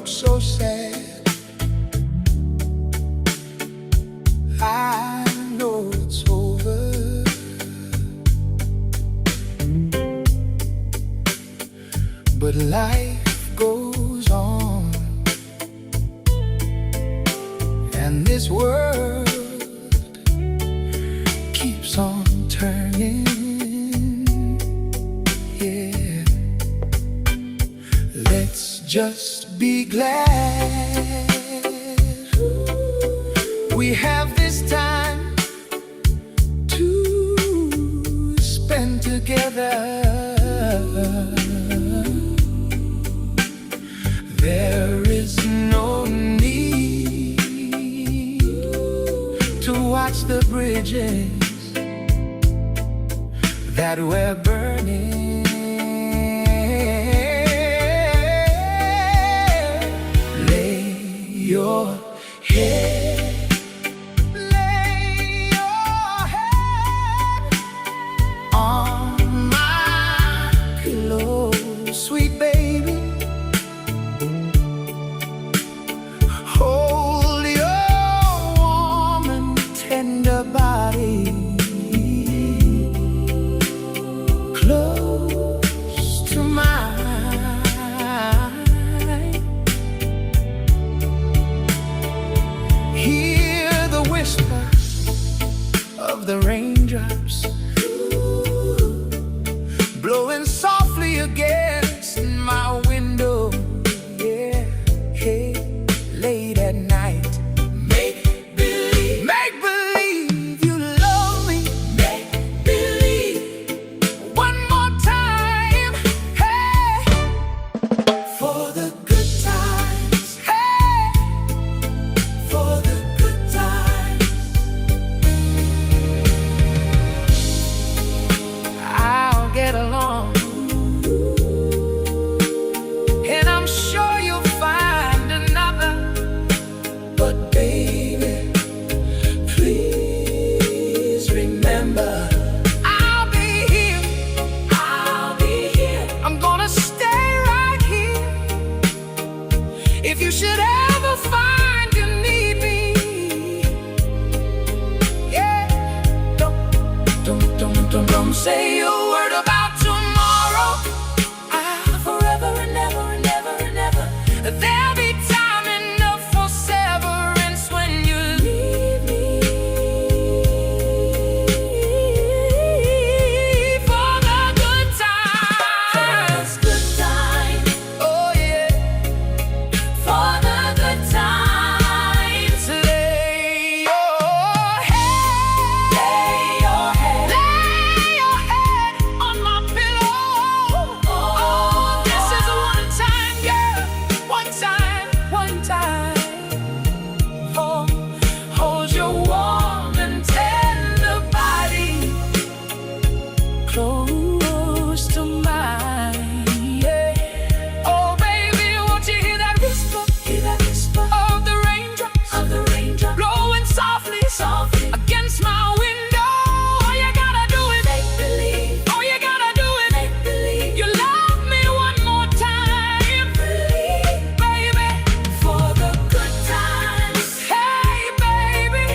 look so sad. I know it's over, but life goes on, and this world keeps on turning. Yeah, let's just be glad we have this time to spend together. There is no need to watch the bridges that we're burning. Lay your head, lay your head on my pillow, sweet baby. Hold your warm and tender body close to mine. Hear the whisper of the raindrops blowing softly against my window. Yeah, hey, late at night. Make believe you love me. Make believe one more time. Hey, for the good times. Hey, for the good times. I'll get along, and I'm sure you'll find another. But baby, please remember, I'll be here. I'll be here. I'm gonna stay right here. If you should ever find you need me, yeah, don't say a word about tomorrow. Forever and ever and ever and ever, there'll be time enough for severance when you leave me. For the good times. Oh yeah. For the good times. Lay your head, lay your head on my pillow. Oh, this is a one time, girl. One time. Oh, hold your warm and tender body close to mine. Yeah. Oh, baby, won't you hear that whisper? Of the raindrops, blowing softly against my window. All you gotta do is make believe. All you gotta do is make believe. You love me one more time, baby, for the good times. Hey, baby,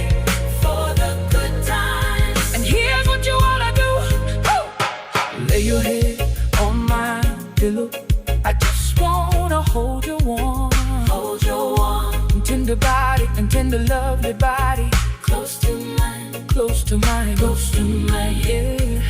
for the good times. And here's what you oughta do. Woo! Lay your head on my pillow. I just wanna hold your warm and tender body, and tender lovely body close to mine, yeah.